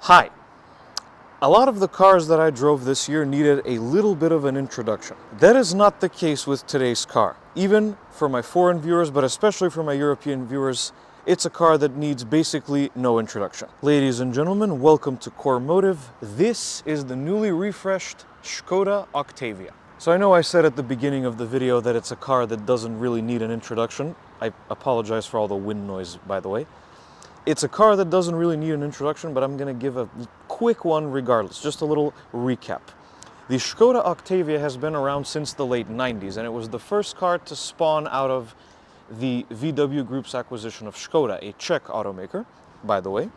Hi. A lot of the cars that I drove this year needed a little bit of an introduction. That is not the case with today's car. Even for my foreign viewers, but especially for my European viewers, it's a car that needs basically no introduction. Ladies and gentlemen, welcome to Core Motive. This is the newly refreshed Skoda Octavia. So I know I said at the beginning of the video that it's a car that doesn't really need an introduction. I apologize for all the wind noise, by the way. It's a car that doesn't really need an introduction, but I'm going to give a quick one regardless, just a little recap. The Skoda Octavia has been around since the late 90s, and it was the first car to spawn out of the VW Group's acquisition of Skoda, a Czech automaker, by the way.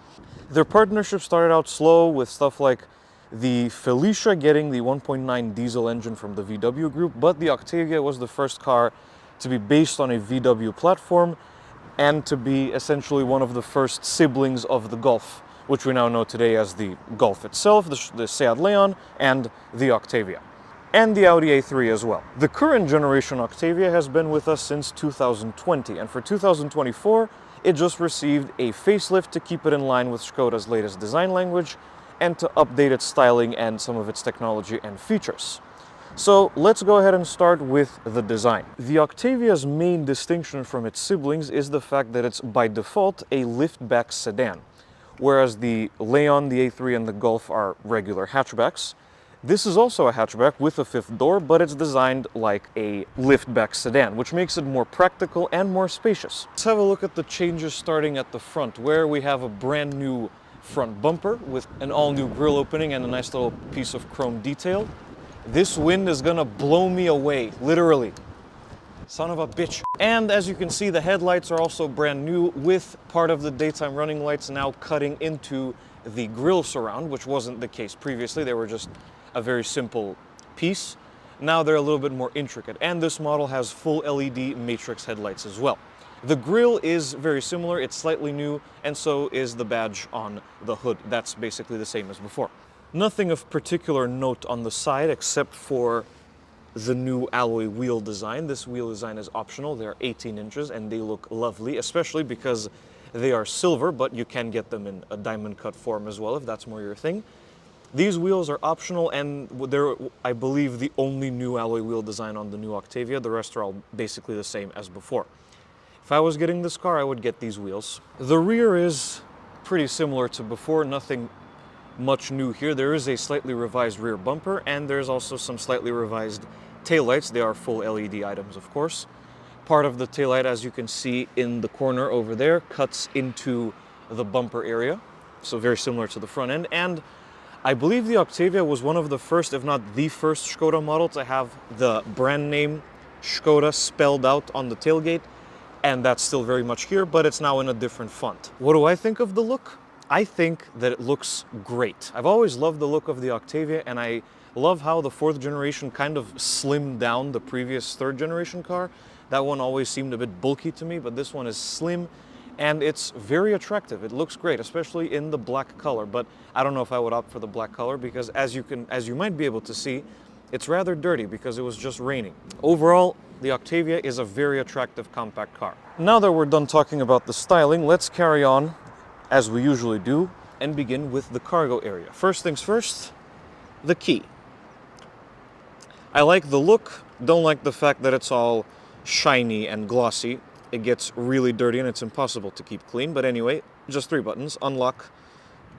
Their partnership started out slow with stuff like the Felicia getting the 1.9 diesel engine from the VW Group, but the Octavia was the first car to be based on a VW platform and to be essentially one of the first siblings of the Golf, which we now know today as the Golf itself, the Seat Leon, and the Octavia. And the Audi A3 as well. The current generation Octavia has been with us since 2020, and for 2024, it just received a facelift to keep it in line with Skoda's latest design language and to update its styling and some of its technology and features. So let's go ahead and start with the design. The Octavia's main distinction from its siblings is the fact that it's by default a liftback sedan. Whereas the Leon, the A3, and the Golf are regular hatchbacks. This is also a hatchback with a fifth door, but it's designed like a liftback sedan, which makes it more practical and more spacious. Let's have a look at the changes starting at the front, where we have a brand new front bumper with an all-new grille opening and a nice little piece of chrome detail. This wind is gonna blow me away, literally. Son of a bitch. And as you can see, the headlights are also brand new, with part of the daytime running lights now cutting into the grille surround, which wasn't the case previously. They were just a very simple piece. Now they're a little bit more intricate, and this model has full LED matrix headlights as well. The grille is very similar, it's slightly new, and so is the badge on the hood. That's basically the same as before. Nothing of particular note on the side except for the new alloy wheel design. This wheel design is optional. They're 18 inches and they look lovely, especially because they are silver, but you can get them in a diamond cut form as well if that's more your thing. These wheels are optional and they're, I believe, the only new alloy wheel design on the new Octavia. The rest are all basically the same as before. If I was getting this car, I would get these wheels. The rear is pretty similar to before, nothing much new here. There is a slightly revised rear bumper and there's also some slightly revised taillights. They are full LED items, of course. Part of the taillight, as you can see in the corner over there, cuts into the bumper area, so very similar to the front end. And I believe the Octavia was one of the first, if not the first, Skoda model to have the brand name Skoda spelled out on the tailgate, and that's still very much here, but it's now in a different font. What do I think of the look? I think that it looks great. I've always loved the look of the Octavia, and I love how the fourth generation kind of slimmed down the previous third generation car. That one always seemed a bit bulky to me, but this one is slim and it's very attractive. It looks great, especially in the black color, but I don't know if I would opt for the black color because as you might be able to see, it's rather dirty because it was just raining. Overall, the Octavia is a very attractive compact car. Now that we're done talking about the styling, let's carry on as we usually do, and begin with the cargo area. First things first, the key. I like the look, don't like the fact that it's all shiny and glossy. It gets really dirty and it's impossible to keep clean, but anyway, just 3 buttons: unlock,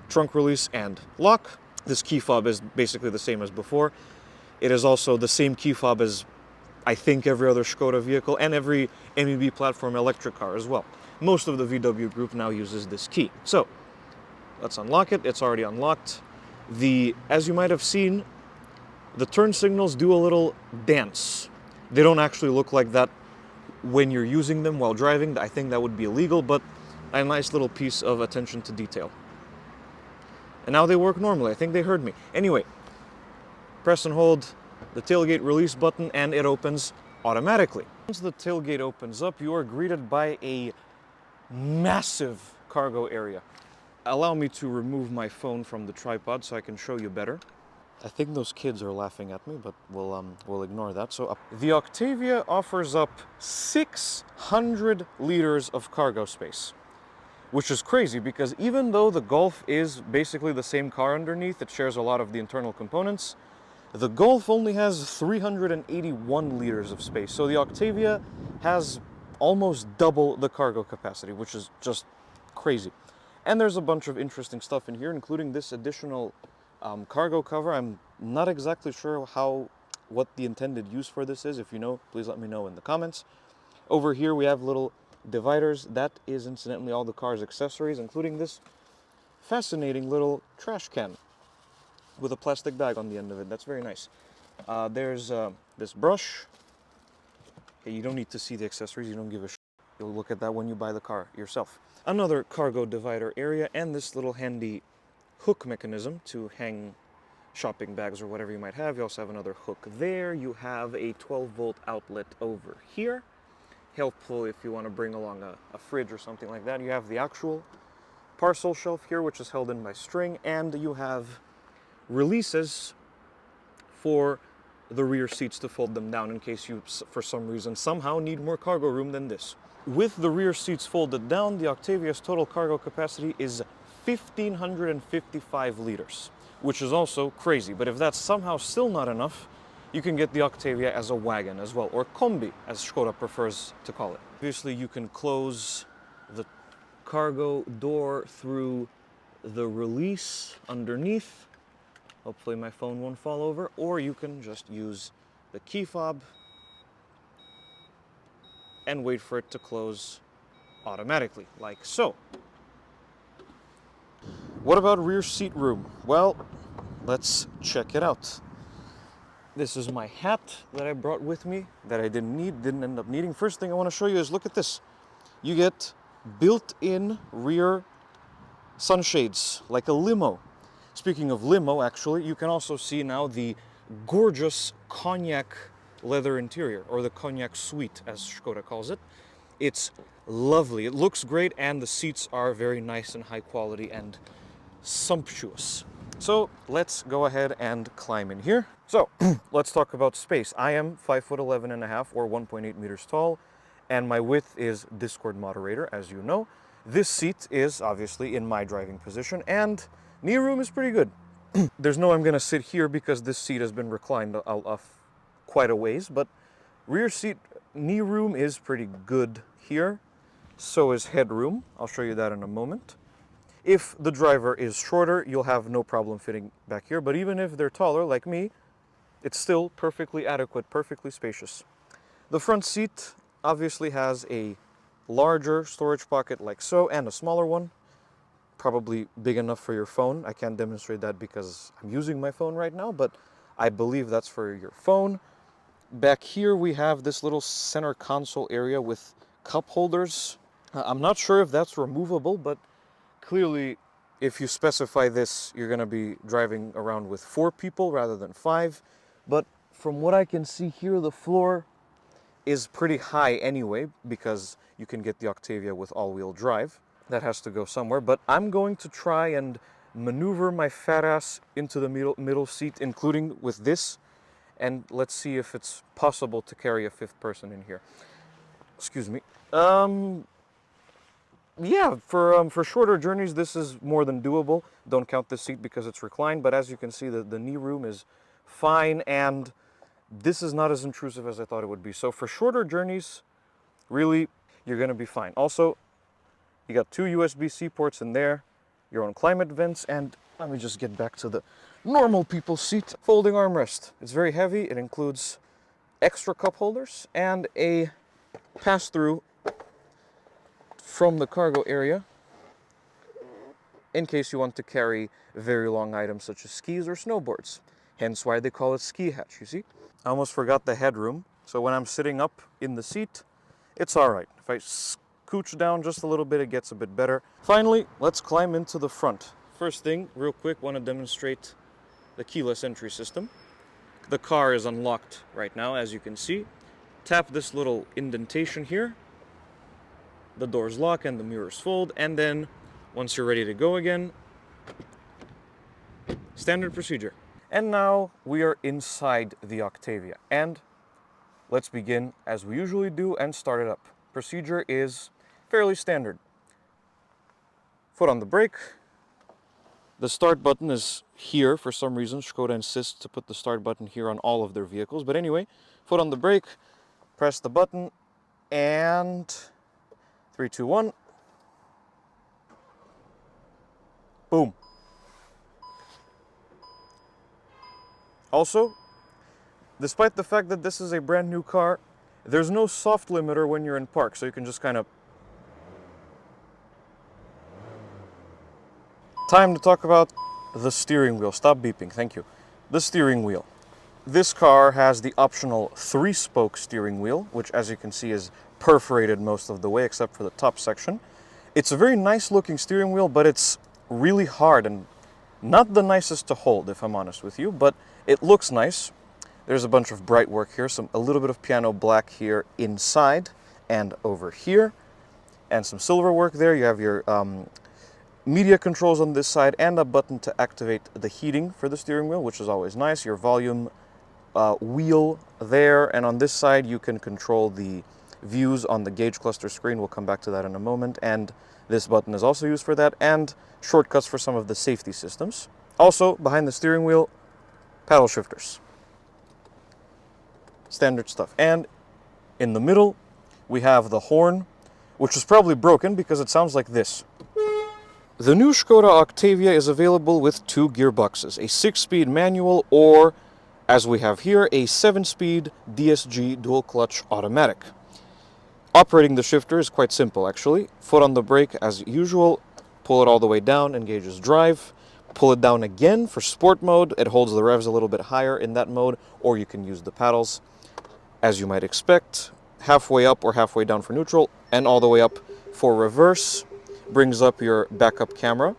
trunk release, and lock. This key fob is basically the same as before. It is also the same key fob as, I think, every other Skoda vehicle and every MEB platform electric car as well. Most of the VW Group now uses this key. So let's unlock it. It's already unlocked. As you might have seen, the turn signals do a little dance. They don't actually look like that when you're using them while driving. I think that would be illegal, but a nice little piece of attention to detail. And now they work normally. I think they heard me. Anyway, press and hold the tailgate release button and it opens automatically. Once the tailgate opens up, you are greeted by a massive cargo area. Allow me to remove my phone from the tripod so I can show you better. I think those kids are laughing at me, but we'll ignore that. So the Octavia offers up 600 liters of cargo space, which is crazy because even though the Golf is basically the same car underneath, it shares a lot of the internal components, the Golf only has 381 liters of space. So the Octavia has almost double the cargo capacity, which is just crazy. And there's a bunch of interesting stuff in here, including this additional cargo cover. I'm not exactly sure what the intended use for this is. If you know, please let me know in the comments. Over here we have little dividers. That is incidentally all the car's accessories, including this fascinating little trash can with a plastic bag on the end of it. That's very nice. There's this brush. Hey, you don't need to see the accessories. You don't give a shit. You'll look at that when you buy the car yourself. Another cargo divider area and this little handy hook mechanism to hang shopping bags or whatever you might have. You also have another hook there. You have a 12-volt outlet over here. Helpful if you want to bring along a fridge or something like that. You have the actual parcel shelf here, which is held in by string, and you have releases for the rear seats to fold them down in case you, for some reason, somehow need more cargo room than this. With the rear seats folded down, the Octavia's total cargo capacity is 1,555 liters, which is also crazy. But if that's somehow still not enough, you can get the Octavia as a wagon as well, or combi, as Skoda prefers to call it. Obviously, you can close the cargo door through the release underneath. Hopefully my phone won't fall over, or you can just use the key fob and wait for it to close automatically, like so. What about rear seat room? Well, let's check it out. This is my hat that I brought with me that I didn't end up needing. First thing I want to show you is look at this. You get built-in rear sunshades, like a limo. Speaking of limo, actually, you can also see now the gorgeous cognac leather interior, or the cognac suite, as Skoda calls it. It's lovely. It looks great, and the seats are very nice and high quality and sumptuous. So let's go ahead and climb in here. So let's talk about space. I am 5'11.5" or 1.8 meters tall, and my width is Discord moderator, as you know. This seat is obviously in my driving position, and knee room is pretty good. There's no I'm gonna sit here because this seat has been reclined quite a ways, but rear seat knee room is pretty good here. So is headroom. I'll show you that in a moment. If the driver is shorter, you'll have no problem fitting back here, but even if they're taller, like me, it's still perfectly adequate, perfectly spacious. The front seat obviously has a larger storage pocket like so, and a smaller one, probably big enough for your phone. I can't demonstrate that because I'm using my phone right now, but I believe that's for your phone. Back here we have this little center console area with cup holders. I'm not sure if that's removable, but clearly, if you specify this, you're going to be driving around with 4 people rather than 5. But from what I can see here, the floor is pretty high anyway, because you can get the Octavia with all-wheel drive. That has to go somewhere. But I'm going to try and maneuver my fat ass into the middle seat, including with this. And let's see if it's possible to carry a 5th person in here. Excuse me. Yeah, for shorter journeys, this is more than doable. Don't count this seat because it's reclined, but as you can see, the knee room is fine, and this is not as intrusive as I thought it would be. So for shorter journeys, really, you're going to be fine. Also, you got 2 USB-C ports in there, your own climate vents, and let me just get back to the normal people seat. Folding armrest. It's very heavy. It includes extra cup holders and a pass-through from the cargo area in case you want to carry very long items such as skis or snowboards. Hence why they call it ski hatch, you see? I almost forgot the headroom. So when I'm sitting up in the seat, it's all right. If I scooch down just a little bit, it gets a bit better. Finally, let's climb into the front. First thing, real quick, want to demonstrate the keyless entry system. The car is unlocked right now, as you can see. Tap this little indentation here. The doors lock and the mirrors fold, and then once you're ready to go again, standard procedure. And now we are inside the Octavia, and let's begin as we usually do and start it up. Procedure is fairly standard. Foot on the brake. The start button is here for some reason. Skoda insists to put the start button here on all of their vehicles. But anyway, foot on the brake, press the button, and 3, 2, 1. Boom. Also, despite the fact that this is a brand new car, there's no soft limiter when you're in park, so you can just kind of... Time to talk about the steering wheel. Stop beeping, thank you. The steering wheel. This car has the optional 3-spoke steering wheel, which as you can see is perforated most of the way except for the top section. It's a very nice looking steering wheel, but it's really hard and not the nicest to hold, if I'm honest with you, but it looks nice. There's a bunch of bright work here, a little bit of piano black here inside and over here, and some silver work there. You have your media controls on this side and a button to activate the heating for the steering wheel, which is always nice. Your volume wheel there, and on this side you can control the views on the gauge cluster screen. We'll come back to that in a moment, and this button is also used for that, and shortcuts for some of the safety systems. Also, behind the steering wheel, paddle shifters. Standard stuff. And in the middle, we have the horn, which is probably broken because it sounds like this. The new Skoda Octavia is available with 2 gearboxes, a 6-speed manual or, as we have here, a 7-speed DSG dual-clutch automatic. Operating the shifter is quite simple, actually. Foot on the brake as usual, pull it all the way down, engages drive, pull it down again for sport mode. It holds the revs a little bit higher in that mode, or you can use the paddles, as you might expect. Halfway up or halfway down for neutral, and all the way up for reverse. Brings up your backup camera.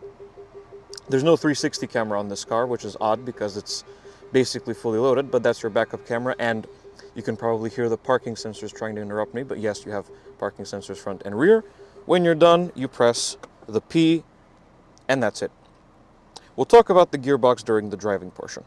There's no 360 camera on this car, which is odd because it's basically fully loaded, but that's your backup camera, and you can probably hear the parking sensors trying to interrupt me, but yes, you have parking sensors front and rear. When you're done, you press the P, and that's it. We'll talk about the gearbox during the driving portion.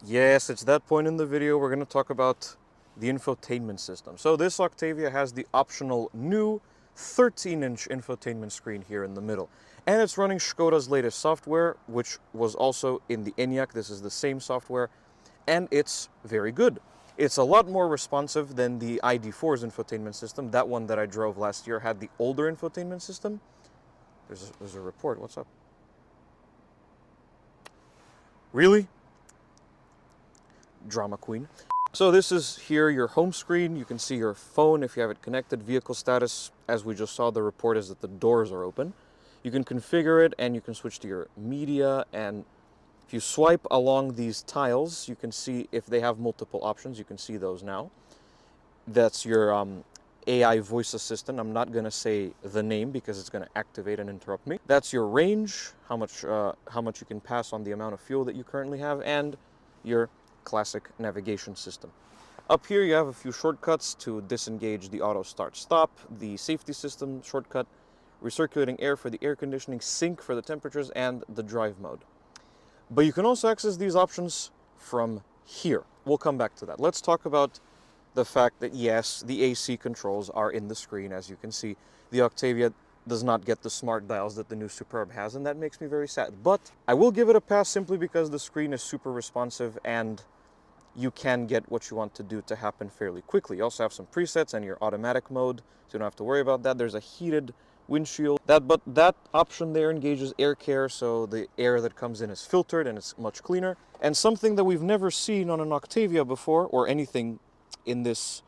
Yes, it's that point in the video. We're going to talk about the infotainment system. So this Octavia has the optional new 13-inch infotainment screen here in the middle. And it's running Skoda's latest software, which was also in the Enyaq. This is the same software, and it's very good. It's a lot more responsive than the ID.4's infotainment system. That one that I drove last year had the older infotainment system. There's a report. What's up? Really? Drama queen. So this is here your home screen. You can see your phone if you have it connected. Vehicle status, as we just saw, the report is that the doors are open. You can configure it and you can switch to your media, and if you swipe along these tiles, you can see if they have multiple options. You can see those now. That's your AI voice assistant. I'm not going to say the name because it's going to activate and interrupt me. That's your range, how much you can pass on the amount of fuel that you currently have, and your classic navigation system. Up here you have a few shortcuts to disengage the auto start stop, the safety system shortcut, recirculating air for the air conditioning, sync for the temperatures, and the drive mode. But you can also access these options from here. We'll come back to that. Let's talk about the fact that yes, the AC controls are in the screen. As you can see, the Octavia does not get the smart dials that the new Superb has, and that makes me very sad. But I will give it a pass simply because the screen is super responsive and you can get what you want to do to happen fairly quickly. You also have some presets and your automatic mode, so you don't have to worry about that. There's a heated windshield. That option there engages air care, so the air that comes in is filtered and it's much cleaner. And something that we've never seen on an Octavia before, or anything in this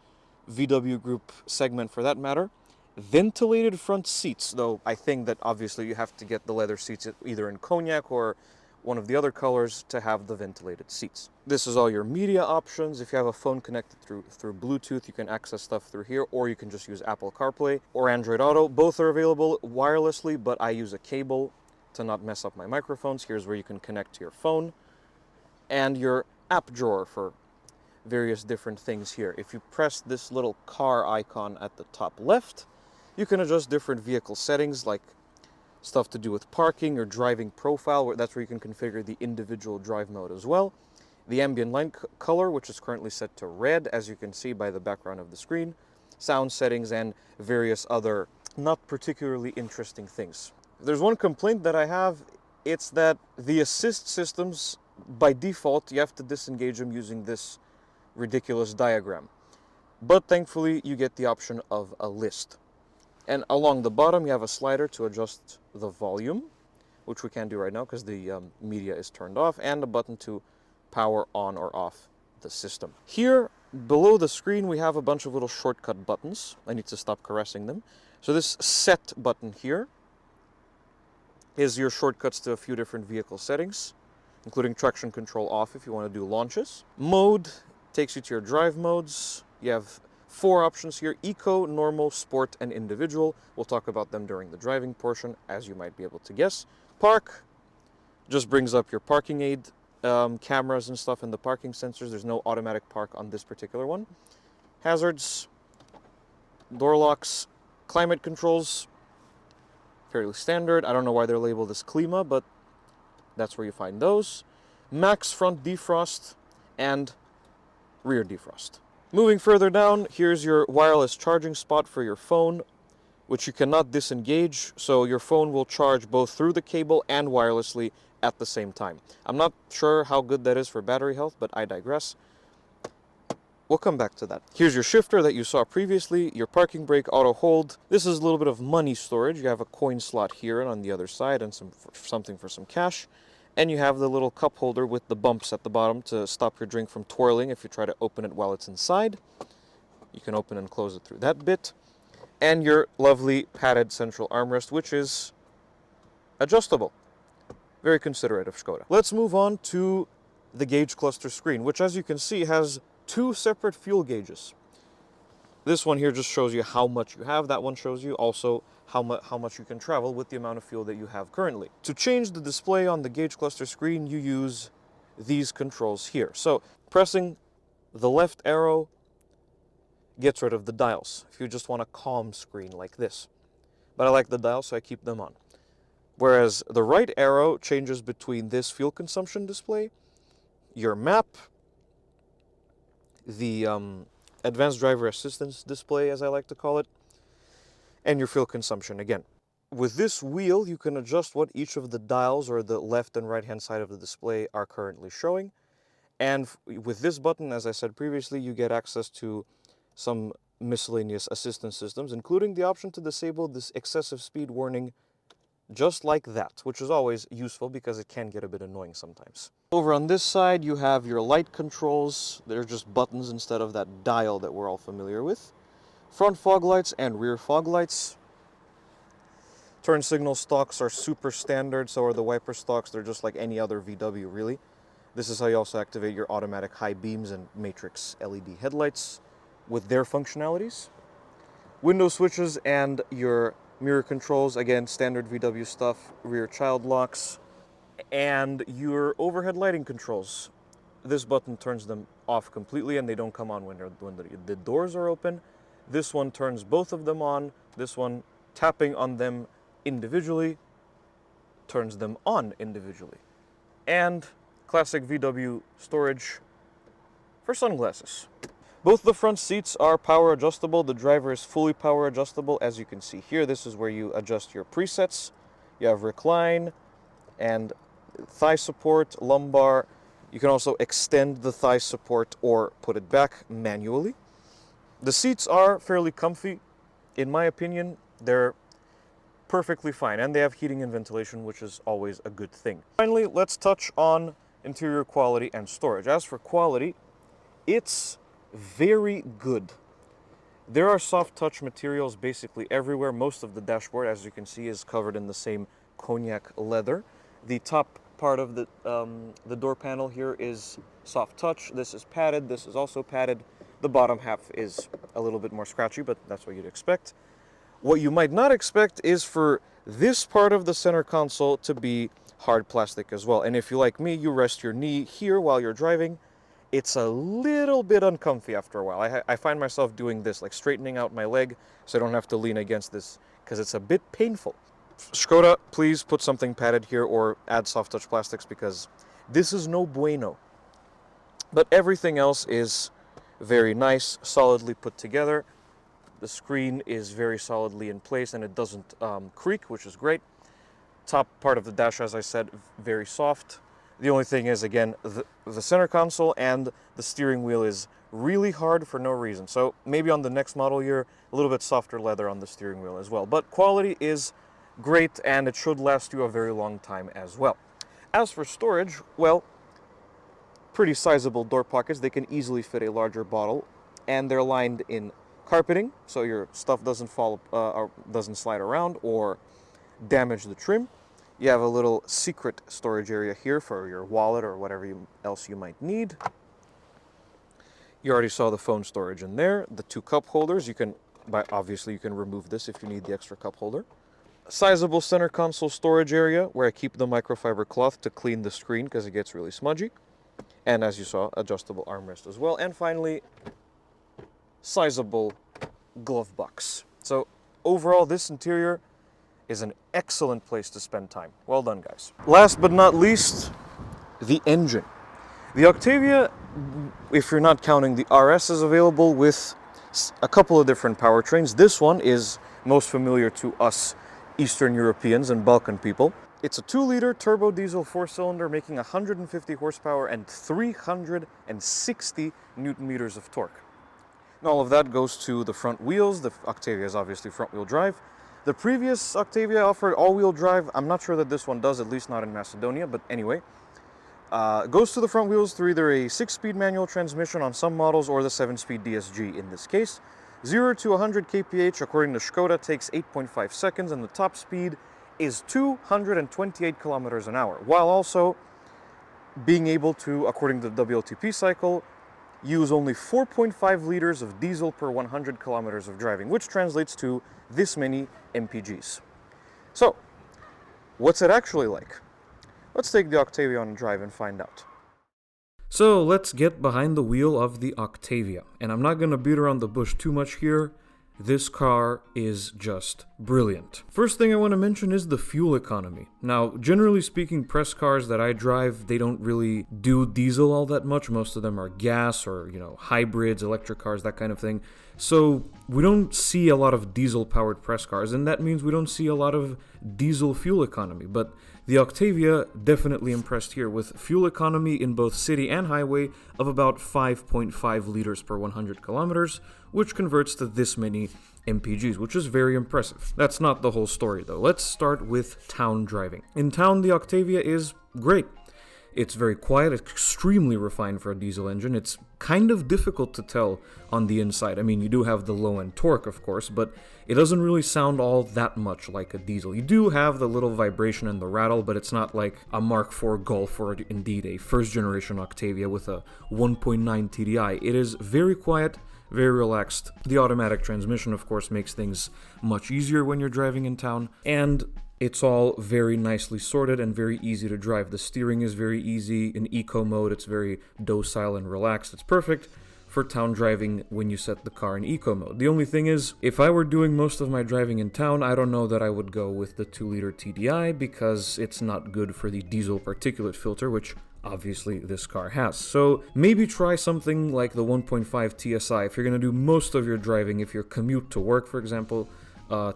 VW group segment for that matter, ventilated front seats, though I think that obviously you have to get the leather seats either in cognac or one of the other colors to have the ventilated seats. This is all your media options. If you have a phone connected through Bluetooth, you can access stuff through here, or you can just use Apple CarPlay or Android Auto. Both are available wirelessly, but I use a cable to not mess up my microphones. Here's where you can connect to your phone, and your app drawer for various different things here. If you press this little car icon at the top left, you can adjust different vehicle settings, like stuff to do with parking or driving profile. That's where you can configure the individual drive mode as well. The ambient light color, which is currently set to red, as you can see by the background of the screen. Sound settings and various other not particularly interesting things. If there's one complaint that I have, it's that the assist systems, by default, you have to disengage them using this ridiculous diagram. But thankfully, you get the option of a list. And along the bottom, you have a slider to adjust the volume, which we can't do right now because the media is turned off, and a button to power on or off the system. Here, below the screen, we have a bunch of little shortcut buttons. I need to stop caressing them. So this set button here is your shortcuts to a few different vehicle settings, including traction control off if you want to do launches. Mode takes you to your drive modes. You have 4 options here: Eco, Normal, Sport, and Individual. We'll talk about them during the driving portion, as you might be able to guess. Park just brings up your parking aid cameras and stuff and the parking sensors. There's no automatic park on this particular one. Hazards, door locks, climate controls, fairly standard. I don't know why they're labeled as Klima, but that's where you find those. Max front defrost and rear defrost. Moving further down, here's your wireless charging spot for your phone, which you cannot disengage, so your phone will charge both through the cable and wirelessly at the same time. I'm not sure how good that is for battery health, but I digress. We'll come back to that. Here's your shifter that you saw previously, your parking brake auto hold. This is a little bit of money storage. You have a coin slot here and on the other side and something for some cash. And you have the little cup holder with the bumps at the bottom to stop your drink from twirling if you try to open it while it's inside. You can open and close it through that bit. And your lovely padded central armrest, which is adjustable. Very considerate of Skoda. Let's move on to the gauge cluster screen, which, as you can see, has 2 separate fuel gauges. This one here just shows you how much you have. That one shows you also how much you can travel with the amount of fuel that you have currently. To change the display on the gauge cluster screen, you use these controls here. So pressing the left arrow gets rid of the dials if you just want a calm screen like this. But I like the dials, so I keep them on. Whereas the right arrow changes between this fuel consumption display, your map, the advanced driver assistance display, as I like to call it, and your fuel consumption again. With this wheel, you can adjust what each of the dials or the left and right hand side of the display are currently showing. And with this button, as I said previously, you get access to some miscellaneous assistance systems, including the option to disable this excessive speed warning just like that, which is always useful because it can get a bit annoying sometimes. Over on this side, you have your light controls. They're just buttons instead of that dial that we're all familiar with. Front fog lights and rear fog lights. Turn signal stalks are super standard, so are the wiper stalks. They're just like any other VW, really. This is how you also activate your automatic high beams and matrix LED headlights with their functionalities. Window switches and your mirror controls, again, standard VW stuff, rear child locks, and your overhead lighting controls. This button turns them off completely and they don't come on when the doors are open. This one turns both of them on. This one, tapping on them individually, turns them on individually. And classic VW storage for sunglasses. Both the front seats are power adjustable. The driver is fully power adjustable. As you can see here, this is where you adjust your presets. You have recline and thigh support, lumbar. You can also extend the thigh support or put it back manually. The seats are fairly comfy. In my opinion, they're perfectly fine, and they have heating and ventilation, which is always a good thing. Finally, let's touch on interior quality and storage. As for quality, it's very good. There are soft touch materials basically everywhere. Most of the dashboard, as you can see, is covered in the same cognac leather. The top part of the door panel here is soft touch. This is padded. This is also padded. The bottom half is a little bit more scratchy, but that's what you'd expect. What you might not expect is for this part of the center console to be hard plastic as well. And if you, like me, you rest your knee here while you're driving, it's a little bit uncomfy after a while. I find myself doing this, like straightening out my leg so I don't have to lean against this because it's a bit painful. Skoda, please put something padded here or add soft touch plastics because this is no bueno. But everything else is very nice, solidly put together. The screen is very solidly in place and it doesn't creak, which is great. Top part of the dash, as I said, very soft. The only thing is, again, the center console and the steering wheel is really hard for no reason. So maybe on the next model year, a little bit softer leather on the steering wheel as well. But quality is great, and it should last you a very long time as well. As for storage, well, pretty sizable door pockets. They can easily fit a larger bottle, and they're lined in carpeting, so your stuff doesn't fall or doesn't slide around or damage the trim. You have a little secret storage area here for your wallet or whatever else you might need. You already saw the phone storage in there. The 2 cup holders, obviously you can remove this if you need the extra cup holder. A sizable center console storage area where I keep the microfiber cloth to clean the screen because it gets really smudgy. And as you saw, adjustable armrest as well. And finally, sizable glove box. So overall, this interior is an excellent place to spend time. Well done, guys. Last but not least, the engine. The Octavia, if you're not counting the RS, is available with a couple of different powertrains. This one is most familiar to us Eastern Europeans and Balkan people. It's a 2-liter turbo diesel 4-cylinder making 150 horsepower and 360 newton meters of torque. And all of that goes to the front wheels. The Octavia is obviously front-wheel drive. The previous Octavia offered all-wheel drive. I'm not sure that this one does, at least not in Macedonia, but anyway. Goes to the front wheels through either a 6-speed manual transmission on some models or the 7-speed DSG in this case. 0 to 100 kph, according to Skoda, takes 8.5 seconds, and the top speed is 228 kilometers an hour, while also being able to, according to the WLTP cycle, use only 4.5 liters of diesel per 100 kilometers of driving, which translates to this many mpgs. So, what's it actually like? Let's take the Octavia on a drive and find out. So let's get behind the wheel of the Octavia. And I'm not going to beat around the bush too much here. This car is just brilliant. First thing I want to mention is the fuel economy. Now, generally speaking, press cars that I drive, they don't really do diesel all that much. Most of them are gas or, hybrids, electric cars, that kind of thing. So we don't see a lot of diesel-powered press cars, and that means we don't see a lot of diesel fuel economy. But the Octavia definitely impressed here with fuel economy in both city and highway of about 5.5 liters per 100 kilometers, which converts to this many mpgs, which is very impressive. That's not the whole story, though. Let's start with town driving. In town, the Octavia is great. It's very quiet, extremely refined for a diesel engine. It's kind of difficult to tell on the inside. I mean, you do have the low-end torque, of course, but it doesn't really sound all that much like a diesel. You do have the little vibration and the rattle, but it's not like a Mark IV Golf or indeed a first-generation Octavia with a 1.9 TDI. It is very quiet, very relaxed. The automatic transmission, of course, makes things much easier when you're driving in town, and it's all very nicely sorted and very easy to drive. The steering is very easy. In eco mode, it's very docile and relaxed. It's perfect for town driving when you set the car in eco mode. The only thing is, if I were doing most of my driving in town, I don't know that I would go with the 2-liter TDI because it's not good for the diesel particulate filter, which obviously this car has. So maybe try something like the 1.5 TSI if you're going to do most of your driving. If your commute to work, for example,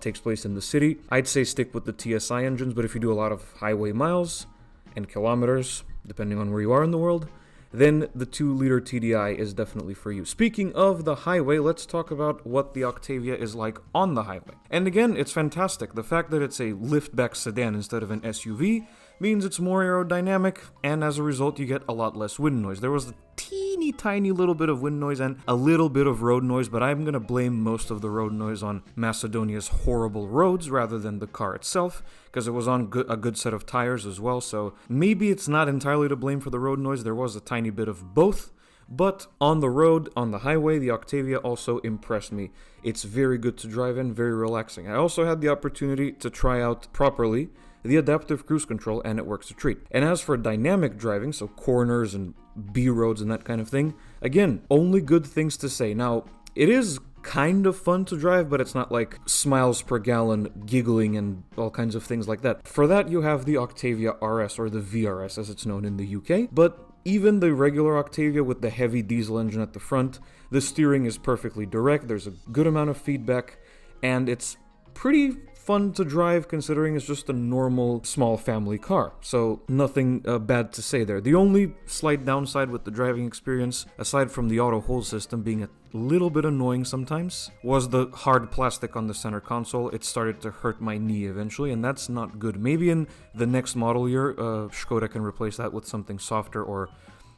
takes place in the city, I'd say stick with the TSI engines, but if you do a lot of highway miles and kilometers, depending on where you are in the world, then the 2-liter TDI is definitely for you. Speaking of the highway, let's talk about what the Octavia is like on the highway. And again, it's fantastic. The fact that it's a liftback sedan instead of an SUV means it's more aerodynamic, and as a result, you get a lot less wind noise. There was a teeny tiny little bit of wind noise and a little bit of road noise, but I'm going to blame most of the road noise on Macedonia's horrible roads rather than the car itself, because it was on a good set of tires as well, so maybe it's not entirely to blame for the road noise. There was a tiny bit of both, but on the road, on the highway, the Octavia also impressed me. It's very good to drive in, very relaxing. I also had the opportunity to try out properly the adaptive cruise control, and it works a treat. And as for dynamic driving, so corners and B roads and that kind of thing, again, only good things to say. Now, it is kind of fun to drive, but it's not like smiles per gallon, giggling, and all kinds of things like that. For that, you have the Octavia RS, or the VRS as it's known in the UK, but even the regular Octavia with the heavy diesel engine at the front, the steering is perfectly direct, there's a good amount of feedback, and it's pretty fun to drive considering it's just a normal small family car. So nothing bad to say there. The only slight downside with the driving experience, aside from the auto hold system being a little bit annoying sometimes, was the hard plastic on the center console. It started to hurt my knee eventually, and that's not good. Maybe in the next model year, Skoda can replace that with something softer or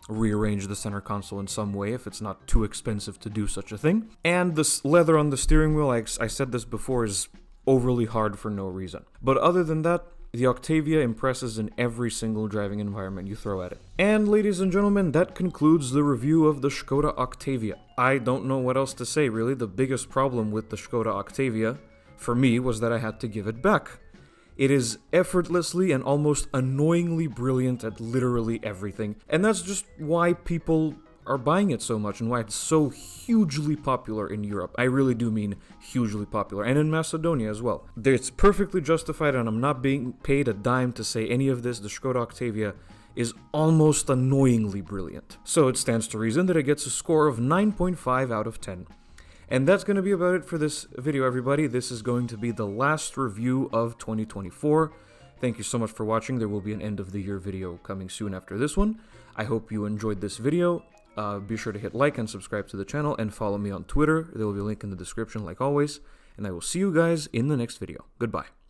rearrange the center console in some way if it's not too expensive to do such a thing. And the leather on the steering wheel, I said this before, is overly hard for no reason. But other than that, the Octavia impresses in every single driving environment you throw at it. And ladies and gentlemen, that concludes the review of the Skoda Octavia. I don't know what else to say really. The biggest problem with the Skoda Octavia for me was that I had to give it back. It is effortlessly and almost annoyingly brilliant at literally everything. And that's just why people are buying it so much and why it's so hugely popular in Europe. I really do mean hugely popular. And in Macedonia as well. It's perfectly justified, and I'm not being paid a dime to say any of this. The Skoda Octavia is almost annoyingly brilliant. So it stands to reason that it gets a score of 9.5 out of 10. And that's going to be about it for this video, everybody. This is going to be the last review of 2024. Thank you so much for watching. There will be an end of the year video coming soon after this one. I hope you enjoyed this video. Be sure to hit like and subscribe to the channel and follow me on Twitter. There will be a link in the description like always. And I will see you guys in the next video. Goodbye.